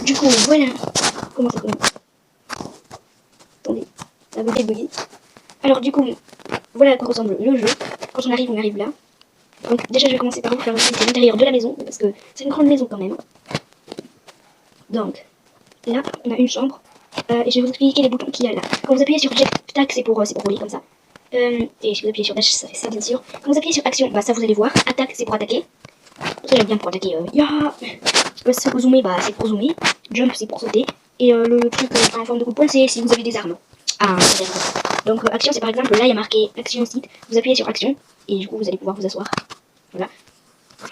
Du coup, voilà. Comment ça commence? Attendez, ça va peut-être bugger. Alors du coup, voilà à quoi ressemble le jeu. Quand on arrive là. Donc déjà je vais commencer par vous faire visiter l'intérieur de la maison, parce que c'est une grande maison quand même. Donc, là, on a une chambre. Et je vais vous expliquer les boutons qu'il y a là. Quand vous appuyez sur Jet, tac, c'est pour rouler comme ça. Et si vous appuyez sur Dash, ça fait ça bien sûr. Quand vous appuyez sur Action, bah ça vous allez voir. Attaque, c'est pour attaquer. Ça j'aime bien pour attaquer. C'est pour zoomer, bah c'est pour zoomer. Jump, c'est pour sauter. Et le truc en forme de coup de poing, c'est si vous avez des armes. Ah, donc Action, c'est par exemple, là il y a marqué Action Site. Vous appuyez sur Action, et du coup vous allez pouvoir vous asseoir. Voilà.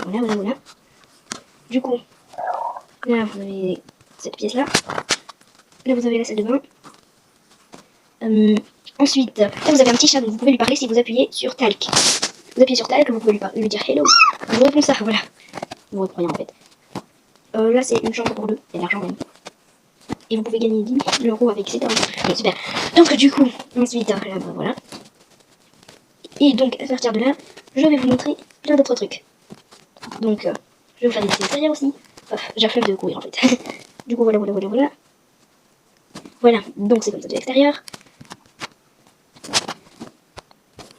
Voilà. Du coup, là vous avez cette pièce là. Là vous avez la salle de bain. Ensuite, là vous avez un petit chat, donc vous pouvez lui parler si vous appuyez sur Talk. Vous appuyez sur Talk, vous pouvez lui dire Hello. Il vous répond ça, voilà. Vous reprenez en fait. Là c'est une chambre pour deux, il y a de l'argent même. Et vous pouvez gagner 10 000 € avec cet argent. Okay, super. Donc du coup, ensuite, là, bah, voilà. Et donc à partir de là, je vais vous montrer plein d'autres trucs. Donc, je vais vous faire des petits extérieurs aussi. J'ai flemme de courir en fait. Du coup, voilà. Voilà, donc c'est comme ça de l'extérieur.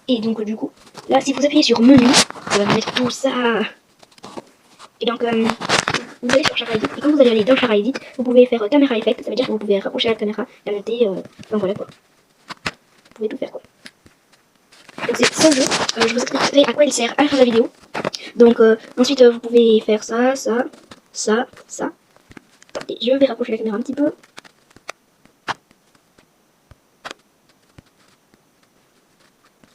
Et donc, du coup, là, si vous appuyez sur menu, ça va vous mettre tout ça. Et donc, vous allez sur Chara Edit. Et quand vous allez aller dans Chara Edit, vous pouvez faire caméra effect. Ça veut dire que vous pouvez rapprocher la caméra, la monter. Enfin, voilà quoi. Vous pouvez tout faire quoi. Donc, c'est ce jeu. Je vous expliquerai à quoi il sert à la fin de la vidéo. Donc, ensuite, vous pouvez faire ça. Attendez, je vais rapprocher la caméra un petit peu.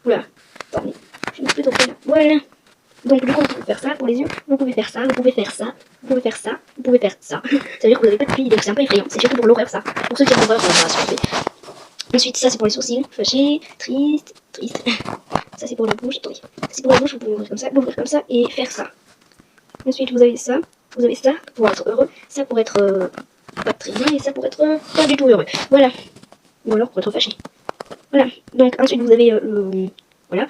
Voilà. Attendez, je vais plutôt près là. Voilà. Donc du coup, vous pouvez faire ça pour les yeux, vous pouvez faire ça, vous pouvez faire ça, vous pouvez faire ça, vous pouvez faire ça. Ça veut dire que vous n'avez pas de plis, donc c'est un peu effrayant. C'est surtout pour l'horreur ça. Pour ceux qui ont l'horreur, on va se tromper. Ensuite, ça c'est pour les sourcils, fâché, triste. Ça c'est pour la bouche, attendez. Ça c'est pour la bouche, vous pouvez l'ouvrir comme ça et faire ça. Ensuite, vous avez ça pour être heureux, ça pour être pas très bien et ça pour être pas du tout heureux. Voilà. Ou alors pour être fâché. Voilà. Donc ensuite, vous avez voilà.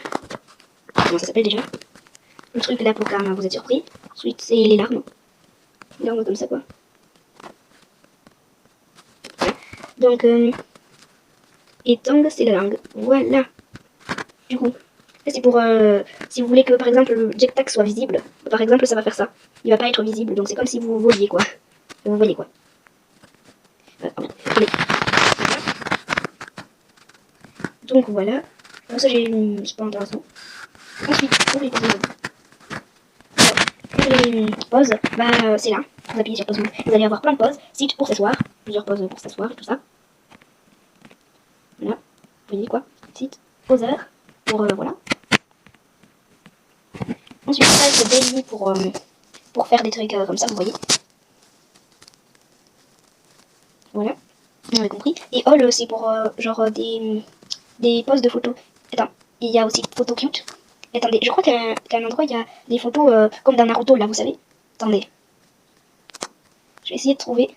Comment ça s'appelle déjà? Le truc là pour quand vous êtes surpris. Ensuite c'est les larmes. Les larmes comme ça quoi. Voilà. Donc et tang c'est la langue. Voilà. Du coup, là c'est pour si vous voulez que par exemple le jetpack soit visible. Par exemple ça va faire ça. Il va pas être visible. Donc c'est comme si vous voliez quoi. Vous voyez quoi. Allez. Donc voilà. Pour ça c'est pas intéressant. Ensuite pour les pause, bah c'est là. Vous appuyez sur pause. Vous allez avoir plein de pauses. Site pour s'asseoir. Plusieurs pauses pour s'asseoir et tout ça. Voilà. Vous voyez quoi? Site, poseur. Pour voilà. Ensuite, ça c'est daily pour faire des trucs comme ça, vous voyez. Voilà. Vous avez compris. Et all c'est pour genre des poses de photos. Attends, il y a aussi photo cute. Attendez, je crois qu'à un endroit il y a des photos comme dans Naruto là, vous savez. Attendez. Je vais essayer de trouver.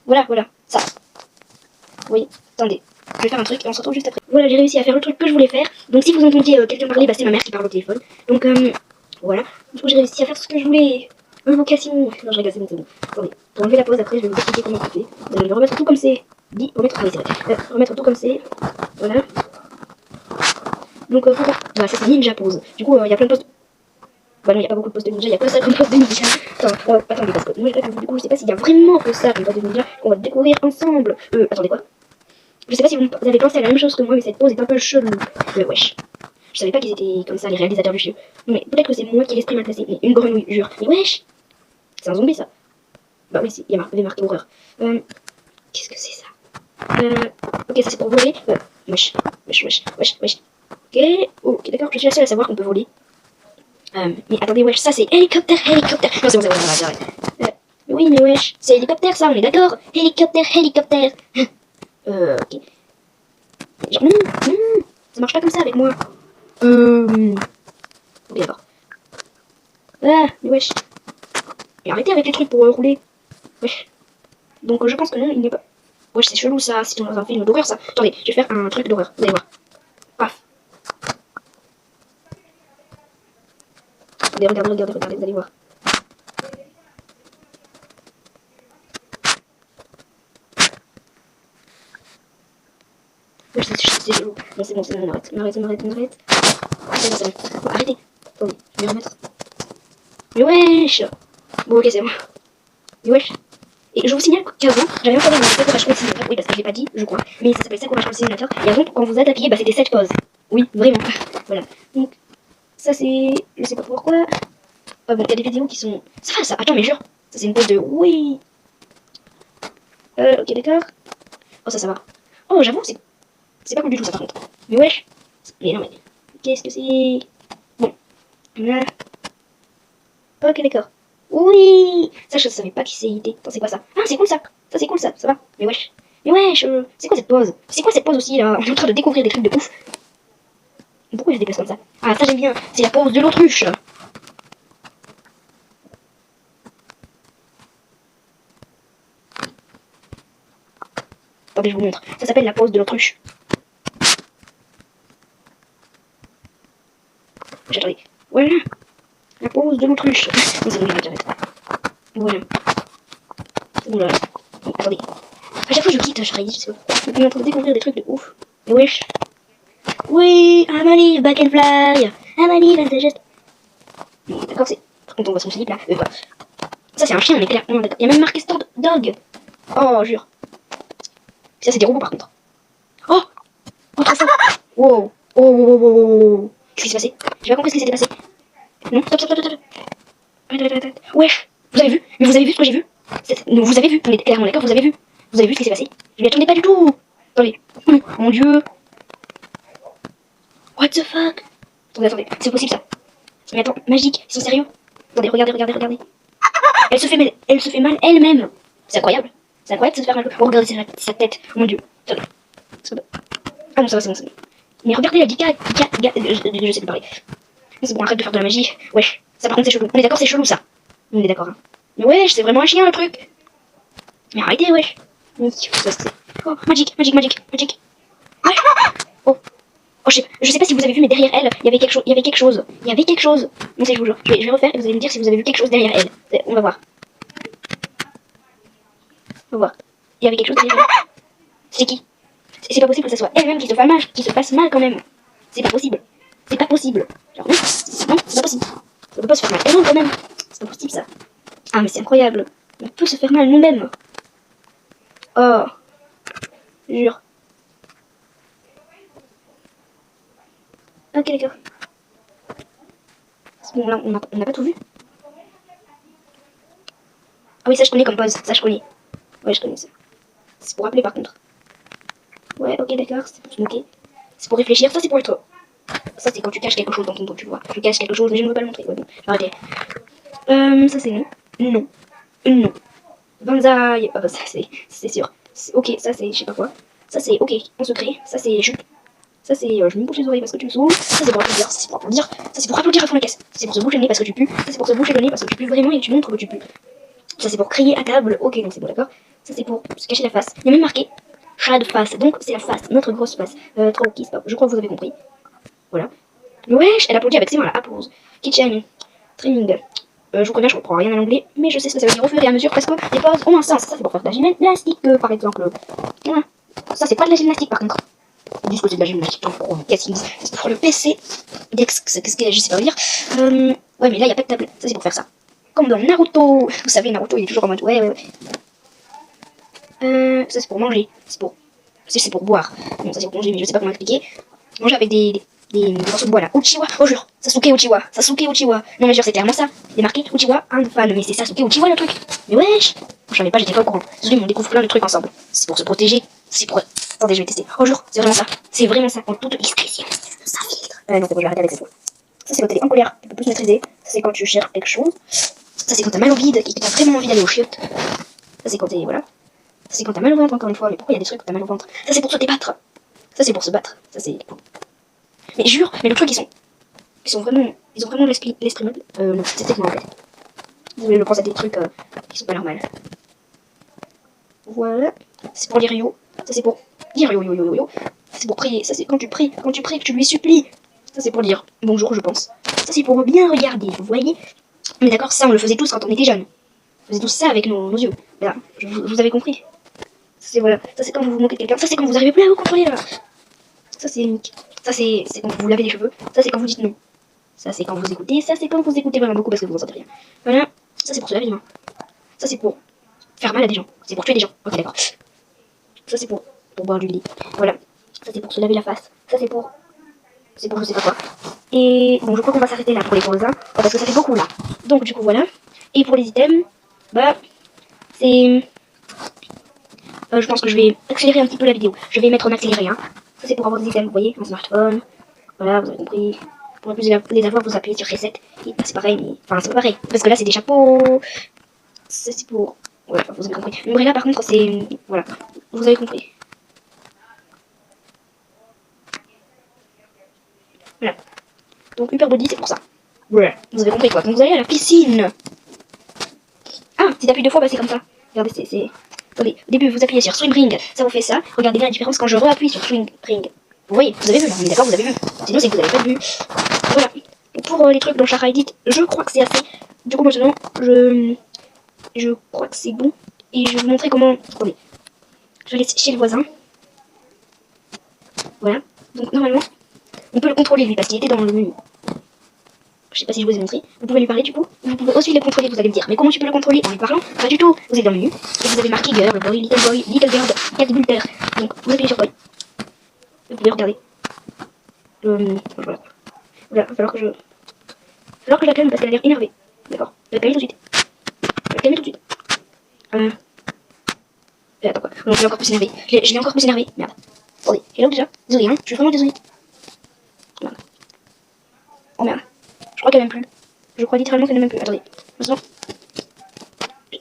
Voilà, ça. Vous voyez, attendez. Je vais faire un truc et on se retrouve juste après. Voilà, j'ai réussi à faire le truc que je voulais faire. Donc si vous entendiez quelqu'un parler, bah c'est ma mère qui parle au téléphone. Donc voilà. Du coup j'ai réussi à faire ce que je voulais. Invocation. Non, je rigole, c'est bon. Attendez, pour enlever la pause après, je vais vous expliquer comment couper. Vous allez le remettre tout comme c'est. Remettre tout comme c'est. Voilà. Donc bah ça c'est ninja pause. Du coup il y a plein de pauses. Bah non, il n'y a pas beaucoup de postes de ninja, il n'y a que ça comme poste de ninja. Attendez, parce que moi, du coup, je sais pas s'il y a vraiment que ça comme poste de ninja. On va le découvrir ensemble. Attendez, quoi? Je sais pas si vous avez pensé à la même chose que moi, mais cette pause est un peu chelou. Wesh. Je savais pas qu'ils étaient comme ça, les réalisateurs du jeu. Mais peut-être que c'est moi qui ai l'esprit mal placé. Mais une grenouille, jure. Mais wesh. C'est un zombie, ça. Bah oui, il y avait marqué horreur. Qu'est-ce que c'est ça? Ok, ça c'est pour voler. Wesh. Ok, d'accord, je suis la seule à savoir qu'on peut voler. Mais attendez, wesh, ça c'est hélicoptère. Non, c'est bon, c'est vrai. Oui, mais wesh, c'est hélicoptère ça, on est d'accord? Hélicoptère. Ok. Genre, non, ça marche pas comme ça avec moi. Ok, d'accord. Ah, mais wesh. Et arrêtez avec les trucs pour rouler. Wesh. Donc, je pense que non, il n'est pas. Wesh, c'est chelou ça, c'est dans un film d'horreur ça. Attendez, je vais faire un truc d'horreur, vous allez voir. Paf. Regardez, vous allez voir. c'est chelou. Bon, c'est bon, on arrête. On arrête. C'est bon. Bon, arrêtez. Attendez, je vais remettre. Mais wesh. Bon, ok, c'est bon. Mais wesh. Et je vous signale qu'avant, j'avais encore un courage contre simulateur. Oui, parce que je l'ai pas dit, je crois. Mais ça s'appelle ça courage contre simulateur. Et avant, quand vous attaquiez, bah c'était 7 pauses. Oui, vraiment. Voilà. Donc, ça c'est. Je sais pas pourquoi. Ah bon, il y a des vidéos qui sont. Ça va ça. Attends, mais jure. Ça c'est une pause de. Oui. Ok, d'accord. Oh, ça va. Oh, j'avoue, c'est pas cool du tout ça par contre. Mais wesh. Mais non, mais. Qu'est-ce que c'est. Bon. Là. Ok, d'accord. Oui. Ça, je savais pas qui c'est idée. Attends, c'est quoi ça? Ah, c'est cool ça. Ça, c'est cool ça. Ça va. Mais wesh. Mais wesh. C'est quoi cette pause? C'est quoi cette pause aussi là? On est en train de découvrir des trucs de ouf. Pourquoi je déplace comme ça? Ah, ça j'aime bien. C'est la pause de l'autruche. Attendez, je vous montre. Ça s'appelle la pause de l'autruche. Attendez. Voilà. La pause de l'autruche. Non, c'est bon, j'arrête. Voilà. C'est bon, là. Bon, attendez. À chaque fois, je quitte, je raille, je sais pas pourquoi. On est en train de découvrir des trucs de ouf. Mais wesh. Oui, I'm back and fly. I'm and just. D'accord, c'est. Par contre, on voit son slip là. Voilà. Ça, c'est un chien, mais clair. Non, d'accord. Il y a même marqué Stand Dog. Oh, jure. Ça, c'est des robots par contre. Oh! Oh, trop fort! Wow! Oh! Qu'est-ce qui s'est passé? J'ai pas compris ce qui s'était passé. Non, stop. Arrête. Wesh! Vous avez vu? Mais vous avez vu ce que j'ai vu? Non, vous avez vu? On est clairement d'accord, vous avez vu? Vous avez vu ce qui s'est passé? Je m'y attendais pas du tout! Attendez. Oh, mon dieu! What the fuck? Attendez. C'est possible ça? Mais attends, magique, ils sont sérieux? Attendez, regardez. Elle se fait mal elle-même. C'est incroyable. C'est incroyable de se faire mal. Oh, regardez sa tête. Oh, mon dieu. Attendez. Ah non, ça va, c'est bon. Mais regardez, elle dit je sais plus parler. C'est bon, arrête de faire de la magie. Wesh, ça par contre c'est chelou. On est d'accord, c'est chelou ça. On est d'accord. Hein. Mais wesh, c'est vraiment un chien le truc. Mais arrêtez, wesh. Oh, magique. Wesh. Oh, je sais pas si vous avez vu, mais derrière elle, il y avait quelque chose. Non, c'est je vous jure. Je vais refaire et vous allez me dire si vous avez vu quelque chose derrière elle. On va voir. Il y avait quelque chose derrière elle. C'est qui? C'est pas possible que ce soit elle-même qui se fasse mal quand même. C'est pas possible. Genre, non, c'est pas possible. On peut pas se faire mal elle-même quand même. C'est pas possible ça. Ah, mais c'est incroyable. On peut se faire mal nous-mêmes. Oh, jure. Ok, d'accord. Bon, là, on n'a pas tout vu. Ah oui, ça je connais comme pause. Ça je connais. Ouais, je connais ça. C'est pour rappeler par contre. Ouais, ok, d'accord. C'est pour se moquer. C'est pour réfléchir. Ça, c'est pour être. Ça, c'est quand tu caches quelque chose dans ton dos, tu vois. Je cache quelque chose, mais je ne veux pas le montrer. Ouais, bon, arrêtez. Ça, c'est non. Non. Banzai. Ah, bah, ça, c'est sûr. Ok, ça, c'est je sais pas quoi. Ça, c'est ok, en secret. Ça, c'est jupe. Ça, c'est je me bouche les oreilles parce que tu me saoules. Ça, c'est pour applaudir. Ça, c'est pour applaudir. Ça, c'est pour applaudir à fond la caisse. C'est pour se boucher le nez parce que tu pues. Ça, c'est pour se boucher le nez parce que tu pues vraiment et que tu montres que tu pues. Ça, c'est pour crier à table. Ok, donc c'est bon, d'accord. Ça, c'est pour se cacher la face. Il y a même marqué chat de face. Donc, c'est la face, notre grosse face. Trop kiss. Je crois que vous avez compris. Voilà. Wesh, elle applaudit avec ses mains là. Applause. Kitchen. Trimming. Je vous connais, je comprends rien à l'anglais, mais je sais ce que ça veut dire au fur et à mesure parce que les pauses ont un sens. Ça, c'est pour faire de la gymnastique, par exemple. Voilà. Ça, c'est pas de la gymnastique, par contre. Ils disent que c'est de la gymnastique. Qu'est-ce qu'ils disent? C'est pour le PC. Qu'est-ce que je sais pas dire. Ouais, mais là, il n'y a pas de table. Ça, c'est pour faire ça. Comme dans Naruto. Vous savez, Naruto, il est toujours en mode. Ouais. Ça, c'est pour manger. C'est pour boire. Bon, ça, c'est pour manger, mais je sais pas comment expliquer. Manger avec des morceaux de bois là. Uchiwa, oh jure. Sasuke Uchiwa. Non, mais jure, c'est clairement ça. Il est marqué Uchiwa, un fan. Mais c'est Sasuke Uchiwa le truc. Mais wesh. Je savais pas, j'étais pas au courant. Désolé, on découvre plein de trucs ensemble. C'est pour se protéger. C'est pour. Attendez, je vais tester. Oh jure, c'est vraiment ça. En toute discrétion. Ça filtre. Non, c'est bon, je vais arrêter avec cette fois. Ça, c'est quand t'es en colère. Tu peux plus maîtriser. Ça, c'est quand tu cherches quelque chose. Ça, c'est quand t'as mal au vide et que t'as vraiment envie d'aller aux chiottes. Ça, c'est quand t'es. Voilà. Ça, c'est quand t'as mal au ventre, encore une fois. Mais pourquoi il y a des trucs quand t'as mal au ventre? Ça, c'est pour se débattre. Ça, c'est pour se battre. Ça, c'est. Mais jure, mais le truc, ils ont vraiment l'esprit noble. Non, c'est peut-être moi en fait. Désolé, je pense à des trucs qui sont pas normaux. Voilà. C'est pour lire yo. Ça, c'est pour dire yo. Ça, c'est pour prier. Ça, c'est quand tu pries que tu lui supplies. Ça, c'est pour dire bonjour, je pense. Ça, c'est pour bien regarder, vous voyez. Mais d'accord, ça, on le faisait tous quand on était jeunes. On faisait tous ça avec nos yeux. Là, vous avez compris. C'est voilà. Ça, c'est quand vous vous moquez de quelqu'un. Ça, c'est quand vous arrivez plus à vous contrôler là. Ça c'est unique. Ça c'est quand vous lavez les cheveux. Ça c'est quand vous dites non. Ça c'est quand vous écoutez. Ça c'est quand vous écoutez vraiment beaucoup parce que vous en entendez rien. Voilà. Ça c'est pour se laver les mains. Ça c'est pour faire mal à des gens. C'est pour tuer des gens. Ok d'accord. Ça c'est pour boire du lit. Voilà. Ça c'est pour se laver la face. Ça c'est pour je sais pas quoi. Et bon, je crois qu'on va s'arrêter là pour les voisins. Parce que ça fait beaucoup là. Donc du coup voilà. Et pour les items, bah c'est... je pense que je vais accélérer un petit peu la vidéo. Je vais mettre en accéléré. Hein. Ça c'est pour avoir des items, vous voyez, un smartphone. Voilà, vous avez compris. Pour plus les avoir, vous appuyez sur reset. Et c'est pareil, mais... Enfin, c'est pas pareil. Parce que là, c'est des chapeaux. Ça, c'est pour... Ouais, enfin, vous avez compris. L'ombrella, par contre, c'est... Voilà. Vous avez compris. Voilà. Donc, Hyper Body, c'est pour ça. Ouais. Vous avez compris, quoi. Donc, vous allez à la piscine. Ah, si t'appuies 2 fois, bah, c'est comme ça. Regardez, c'est... Attendez, au début, vous appuyez sur Swim Ring. Ça vous fait ça. Regardez bien la différence quand je re-appuie sur Swim Ring. Vous voyez, vous avez vu, là. On est d'accord, vous avez vu. Sinon, c'est que vous n'avez pas vu. Voilà. Pour les trucs dans Chara Edit, je crois que c'est assez. Du coup, maintenant, je crois que c'est bon. Et je vais vous montrer comment... Attendez. Je vais aller chez le voisin. Voilà. Donc, normalement, on peut le contrôler, lui, parce qu'il était dans le menu. Je sais pas si je vous ai montré. Vous pouvez lui parler, du coup. Vous pouvez aussi le contrôler, vous allez me dire. Mais comment tu peux le contrôler en lui parlant? Pas du tout. Vous êtes dans le menu. Et vous avez marqué Girl, Boy, Little Bird, Cat Builder. Donc, vous appuyez sur Boy. Vous pouvez regarder. Voilà. Voilà, il va falloir que je... Il va falloir que je la calme parce qu'elle a l'air énervée. D'accord. Je vais la calmer tout de suite. Je vais la calmer tout de suite. Attends quoi. Non, je l'ai encore plus énervé. Je l'ai encore plus énervé. Merde. Attendez. Hello déjà. Désolé, hein. Je suis vraiment désolé. Merde. Oh merde. Je crois qu'elle m'aime plus. Je crois littéralement qu'elle ne m'aime plus. Attendez. Maintenant.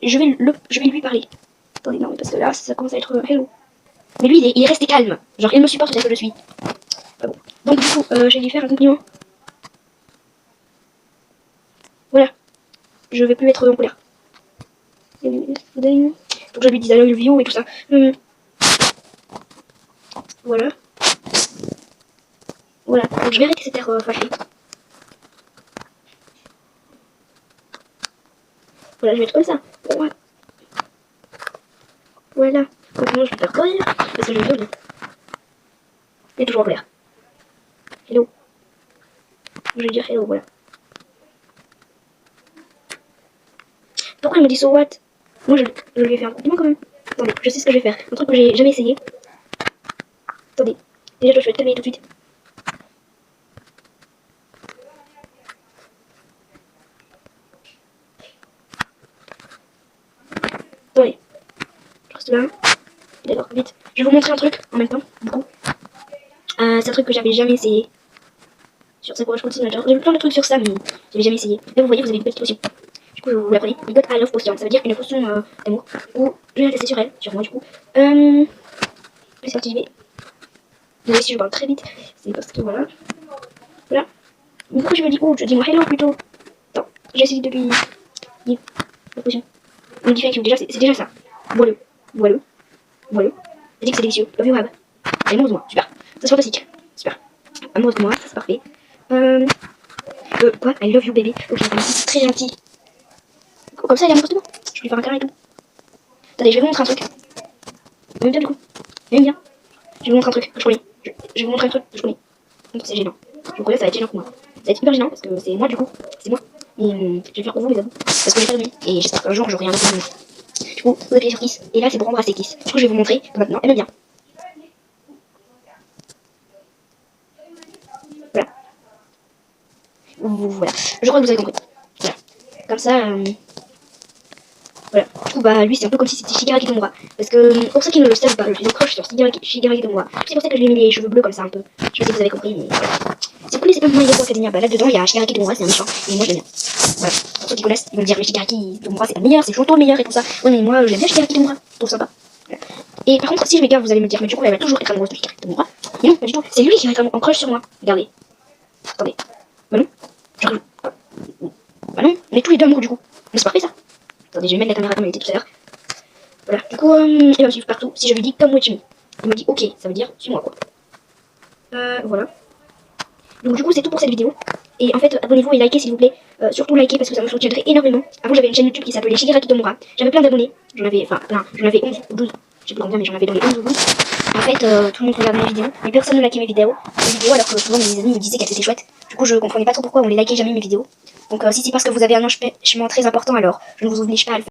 Je vais lui parler. Attendez, non, mais parce que là, ça commence à être hello. Mais lui, il est resté calme. Genre, il me supporte tel que je suis. Ah bon. Donc, du coup, je vais lui faire un compliment. Voilà. Je vais plus être en colère. Donc je lui dis I love you et tout ça. Voilà. Voilà. Donc je vais arrêter cette air fâché. Voilà, je vais être comme ça. Voilà. Voilà. Maintenant je vais faire colère. Parce que je vais il est toujours en colère. Hello. Je vais dire hello, voilà. Pourquoi il me dit so what? Moi je lui ai fait un compliment quand même. Attendez, je sais ce que je vais faire. Un truc que j'ai jamais essayé. Attendez. Déjà je vais te calmer tout de suite. Attendez. Je reste là. D'accord, vite. Je vais vous montrer un truc en même temps, du coup. C'est un truc que j'avais jamais essayé. Sur Sakura School Simulator. J'ai vu plein de trucs sur ça, mais j'avais jamais essayé. Là, vous voyez, vous avez une petite potion. Du coup, vous la prenez. You got a love potion. Ça veut dire une potion d'amour. Du coup, je vais la tester sur elle, sur moi, du coup. Je vais s'activer. Désolé si je parle très vite. C'est parce que voilà. Voilà. Du coup, je me dis, oh, je dis moi hello plutôt. Attends, j'ai essayé depuis. La potion. On dit déjà, c'est déjà ça. Bois-le. Bois-le. Bois-le. Elle dit que c'est délicieux. Love you, Hab. Amoureuse-moi. Super. Ça, c'est fantastique. Super. Amoureuse de moi, ça, c'est parfait. Quoi? I love you, bébé. Ok, c'est très gentil. Comme ça, elle est amoureuse de moi. Je vais lui faire un câlin et tout. Attendez, je vais vous montrer un truc. Même bien, du coup. Même bien. Je vais vous montrer un truc que je connais. Je vais vous montrer un truc que je connais. Donc, c'est gênant. Je vous connais, ça va être gênant pour moi. Ça va être hyper gênant parce que c'est moi, du coup. C'est moi. Et je vais le faire pour vous, mes amis. Parce que j'ai pas de et j'espère qu'un jour, j'aurai un autre ami. Du coup, vous appuyez sur Kiss. Et là, c'est pour embrasser Kiss. Du coup, je vais vous montrer que maintenant, elle aime bien. Voilà. Voilà. Je crois que vous avez compris. Voilà. Comme ça, voilà. Du coup, bah, lui, c'est un peu comme si c'était Shigaraki Tomura. Parce que, pour ceux qui ne le savent pas, je suis en crush sur Shigaraki Tomura. C'est pour ça que je lui ai mis les cheveux bleus comme ça un peu. Je sais pas si vous avez compris, mais voilà. Si vous connaissez pas My Hero Academia, bah là-dedans, il y a Shigaraki Tomura, c'est un méchant. Et moi, je l'aime bien. Voilà. Pour ceux qui connaissent, ils vont me dire, mais Shigaraki Tomura, c'est pas le meilleur, c'est Shoto le meilleur et tout ça. Ouais, mais moi, j'aime bien Shigaraki Tomura. Je trouve sympa. Voilà. Et par contre, si je m'égare, vous allez me dire, mais du coup, elle va toujours être amoureuse de Shigaraki Tomura. Mais non, pas du tout. C'est lui qui va être en crush sur moi. Regardez. Attendez. Bah non. Genre, bah non, on est tous les deux amoureux du coup. Mais c'est parfait ça. Attendez, je vais mettre la caméra comme elle était tout à l'heure. Voilà, du coup, il va me suivre partout. Si je lui dis come with me, il me dit ok, ça veut dire suis-moi quoi. Voilà. Donc du coup, c'est tout pour cette vidéo. Et en fait, abonnez-vous et likez s'il vous plaît. Surtout likez parce que ça me soutiendrait énormément. Avant, j'avais une chaîne YouTube qui s'appelait Shigaraki Tomura. J'avais plein d'abonnés. J'en avais, enfin, plein. J'en avais 11 ou 12. je sais plus combien, mais j'en avais dans les 11 ou 12. En fait, tout le monde regardait mes vidéos, mais personne ne likait mes vidéos, alors que souvent mes amis me disaient qu'elles étaient chouettes. Du coup, je comprenais pas trop pourquoi on les likait jamais mes vidéos. Donc si c'est parce que vous avez un enchaînement très important, alors je ne vous oblige pas à le faire.